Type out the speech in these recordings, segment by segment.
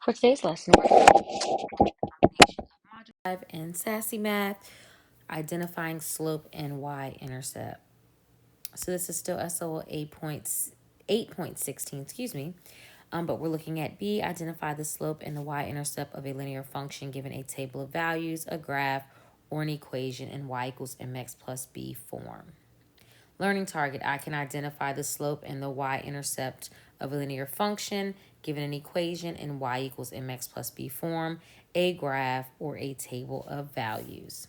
For today's lesson, we're going to be combination of Module 5 and Sassy Math, identifying slope and y-intercept. So this is still SOL 8.16, but we're looking at B, identify the slope and the y-intercept of a linear function given a table of values, a graph, or an equation in y equals mx plus b form. Learning target, I can identify the slope and the y-intercept of a linear function given an equation in y equals mx plus b form, a graph, or a table of values.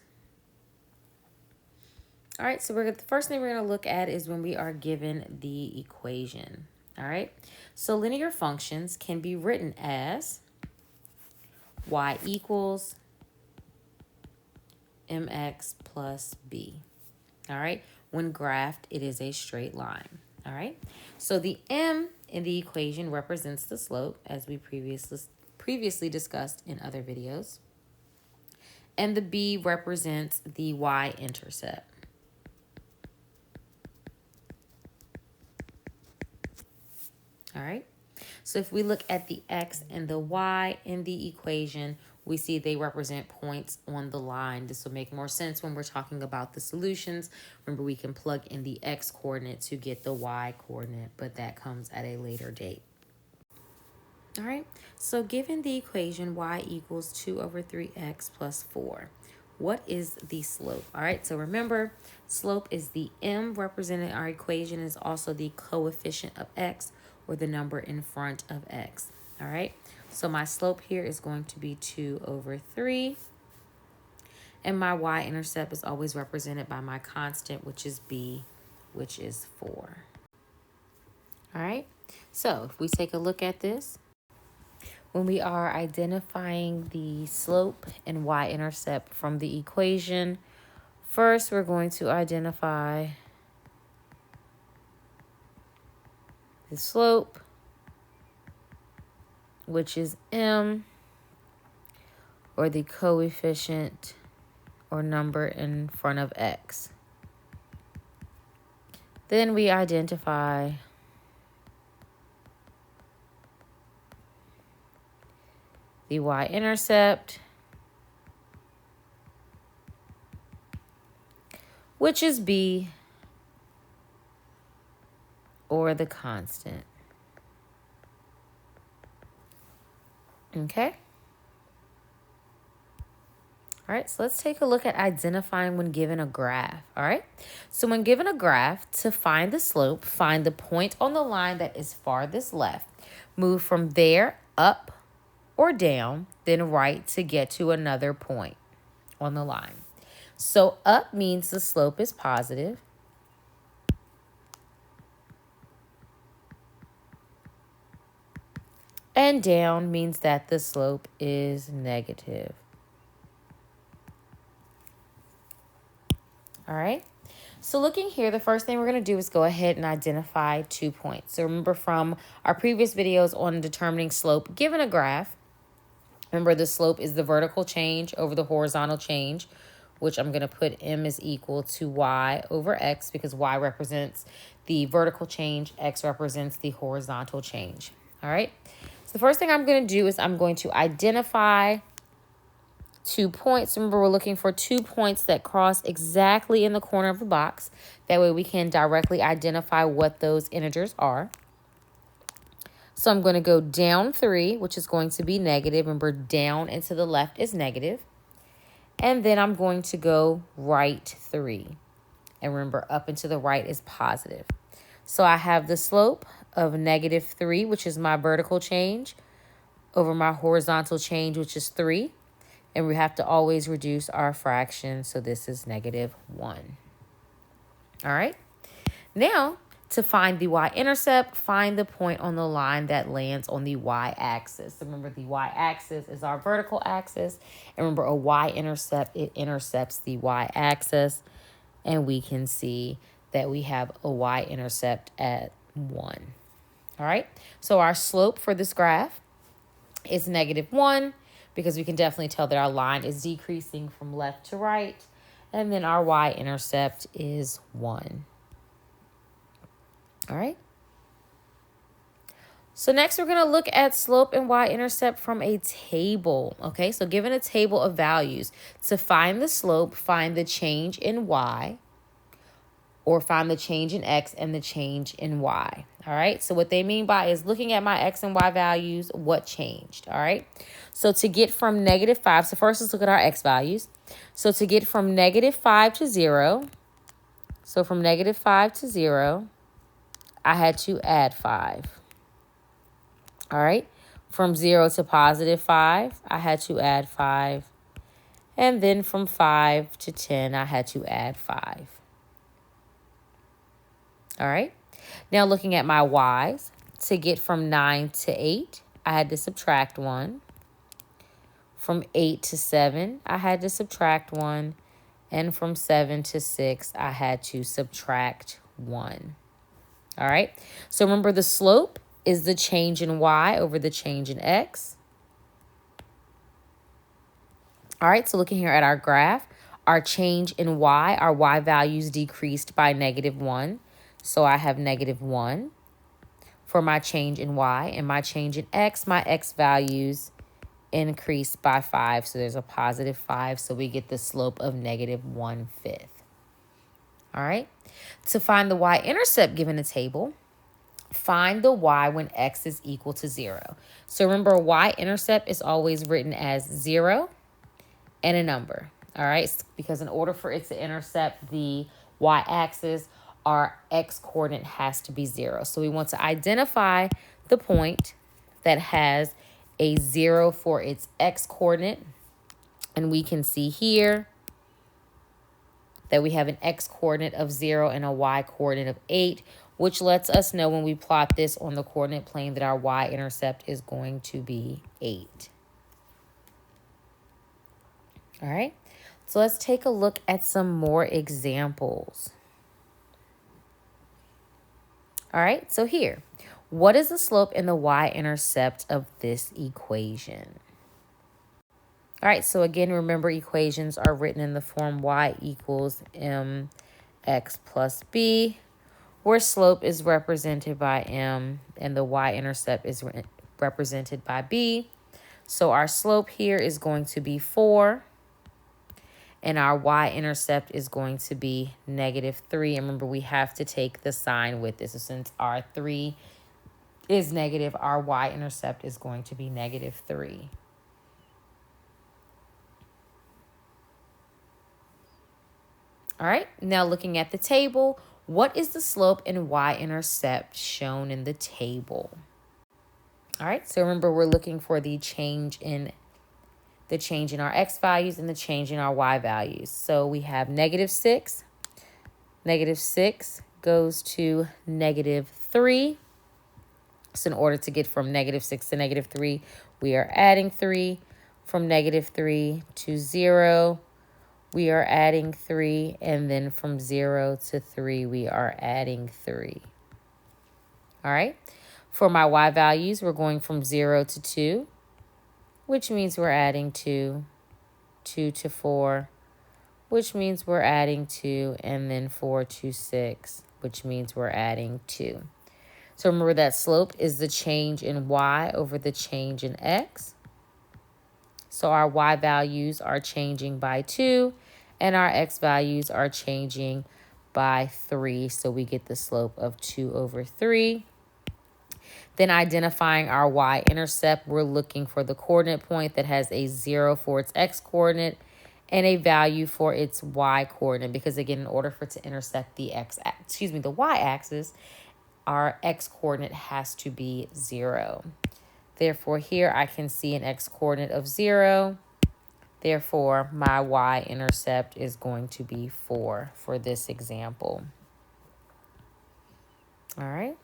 All right, so the first thing we're going to look at is when we are given the equation. All right, so linear functions can be written as y equals mx plus b. All right, when graphed, it is a straight line. All right, so the m in the equation represents the slope, as we previously discussed in other videos, and the b represents the y-intercept. All right, so if we look at the x and the y in the equation, we see they represent points on the line. This will make more sense when we're talking about the solutions. Remember, we can plug in the x coordinate to get the y coordinate, but that comes at a later date. All right, so given the equation y equals 2 over 3x plus 4, what is the slope? All right, so remember, slope is the m represented in our equation, is also the coefficient of x, or the number in front of x. All right, so my slope here is going to be 2 over 3. And my y-intercept is always represented by my constant, which is b, which is 4. All right, so if we take a look at this, when we are identifying the slope and y-intercept from the equation, first we're going to identify the slope, which is m, or the coefficient or number in front of x. Then we identify the y-intercept, which is b, or the constant. Okay? All right, so let's take a look at identifying when given a graph. All right, so when given a graph, to find the slope, find the point on the line that is farthest left. Move from there up or down, then right to get to another point on the line. So up means the slope is positive. And down means that the slope is negative. All right. So looking here, the first thing we're going to do is go ahead and identify 2 points. So remember from our previous videos on determining slope, given a graph, remember the slope is the vertical change over the horizontal change, which I'm going to put m is equal to y over x, because y represents the vertical change, x represents the horizontal change. All right. So the first thing I'm going to do is I'm going to identify 2 points. Remember, we're looking for 2 points that cross exactly in the corner of the box. That way we can directly identify what those integers are. So I'm going to go down 3, which is going to be negative. Remember, down and to the left is negative. And then I'm going to go right 3. And remember, up and to the right is positive. So I have the slope of negative 3, which is my vertical change, over my horizontal change, which is 3. And we have to always reduce our fraction, so this is negative 1. All right. Now, to find the y-intercept, find the point on the line that lands on the y-axis. So remember, the y-axis is our vertical axis. And remember, a y-intercept, it intercepts the y-axis. And we can see that we have a y-intercept at 1. All right. So our slope for this graph is negative 1, because we can definitely tell that our line is decreasing from left to right. And then our y-intercept is 1. All right. So next we're going to look at slope and y-intercept from a table. Okay, so given a table of values, to find the slope, find the change in y, or find the change in x and the change in y. All right, so what they mean by is looking at my x and y values, what changed. All right, so to get from -5, so first let's look at our x values. So to get from -5 to 0, so from -5 to 0, I had to add 5. All right, from 0 to +5, I had to add 5. And then from 5 to 10, I had to add 5. All right, now looking at my y's, to get from 9 to 8, I had to subtract 1. From 8 to 7, I had to subtract 1. And from 7 to 6, I had to subtract 1. All right, so remember the slope is the change in y over the change in x. All right, so looking here at our graph, our change in y, our y values decreased by -1. So I have -1 for my change in y, and my change in x, my x values increased by 5. So there's a +5, so we get the slope of -1/5. All right, to find the y-intercept given a table, find the y when x is equal to 0. So remember, y-intercept is always written as 0 and a number. All right, because in order for it to intercept the y-axis, our x-coordinate has to be 0. So we want to identify the point that has a 0 for its x-coordinate. And we can see here that we have an x-coordinate of 0 and a y-coordinate of 8, which lets us know when we plot this on the coordinate plane that our y-intercept is going to be 8. All right, so let's take a look at some more examples. All right, so here, what is the slope and the y-intercept of this equation? All right, so again, remember equations are written in the form y equals mx plus b, where slope is represented by m and the y-intercept is represented by b. So our slope here is going to be 4, and our y-intercept is going to be -3. And remember, we have to take the sign with this. So since our 3 is negative, our y-intercept is going to be -3. All right, now looking at the table, what is the slope and y-intercept shown in the table? All right, so remember, we're looking for the change in our x values and the change in our y values. So we have -6. -6 goes to -3. So in order to get from -6 to -3, we are adding 3. From -3 to 0, we are adding 3. And then from 0 to 3, we are adding 3. All right. For my y values, we're going from 0 to 2, which means we're adding 2. 2 to 4, which means we're adding 2. And then 4 to 6, which means we're adding 2. So remember that slope is the change in y over the change in x. So our y values are changing by 2, and our x values are changing by 3. So we get the slope of 2/3. Then identifying our y-intercept, we're looking for the coordinate point that has a 0 for its x-coordinate and a value for its y-coordinate. Because again, in order for it to intersect the the y-axis, our x-coordinate has to be 0. Therefore, here I can see an x-coordinate of 0. Therefore, my y-intercept is going to be 4 for this example. All right.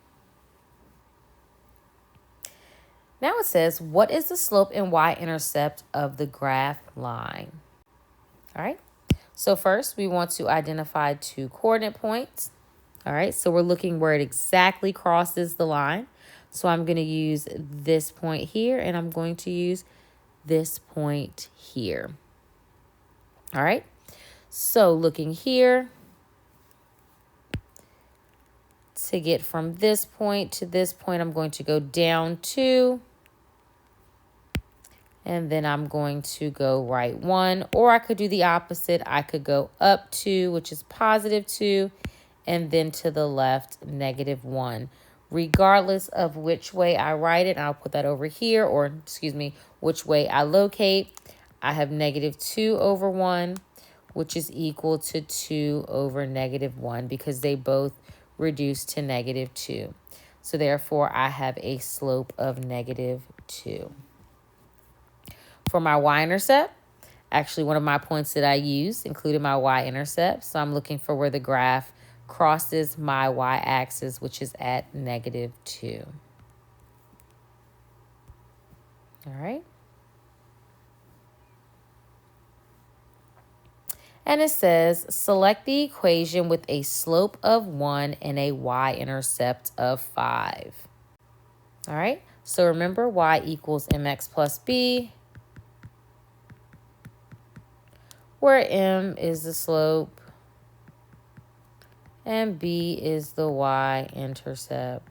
Now it says, what is the slope and y-intercept of the graph line? All right. So first, we want to identify 2 coordinate points. All right. So we're looking where it exactly crosses the line. So I'm going to use this point here, and I'm going to use this point here. All right. So looking here, to get from this point to this point, I'm going to go down 2. And then I'm going to go right 1. Or I could do the opposite. I could go up 2, which is positive 2. And then to the left, negative 1. Regardless of which way I write it, I'll put that over here. Or, excuse me, which way I locate. I have negative 2 over 1, which is equal to 2 over negative 1 because they both reduce to negative 2. So therefore, I have a slope of negative 2. For my y-intercept, actually one of my points that I used included my y-intercept. So I'm looking for where the graph crosses my y-axis, which is at negative 2. All right. And it says, select the equation with a slope of 1 and a y-intercept of 5. All right, so remember y equals mx plus b, where m is the slope and b is the y-intercept.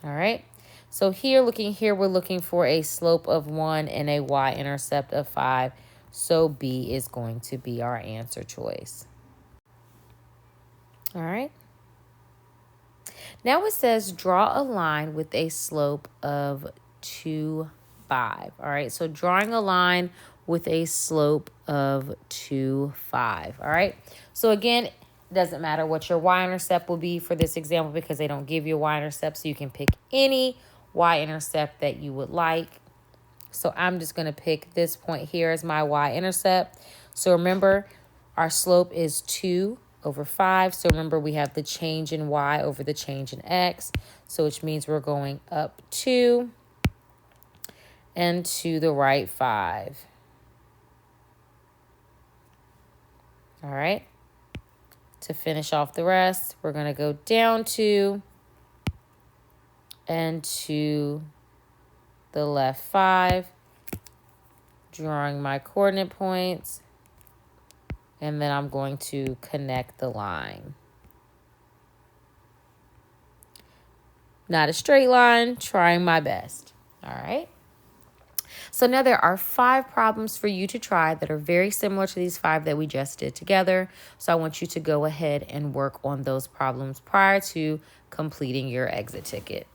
All right, so here, looking here, we're looking for a slope of 1 and a y-intercept of 5. So B is going to be our answer choice. All right. Now it says draw a line with a slope of 2, 5. All right. So drawing a line with a slope of 2, 5. All right. So again, it doesn't matter what your y-intercept will be for this example because they don't give you a y-intercept. So you can pick any y-intercept that you would like. So I'm just going to pick this point here as my y-intercept. So remember, our slope is 2 over 5. So remember, we have the change in y over the change in x. So which means we're going up 2 and to the right 5. All right. To finish off the rest, we're going to go down 2 and to the left 5, drawing my coordinate points, and then I'm going to connect the line. Not a straight line, trying my best. All right. So now there are 5 problems for you to try that are very similar to these 5 that we just did together. So I want you to go ahead and work on those problems prior to completing your exit ticket.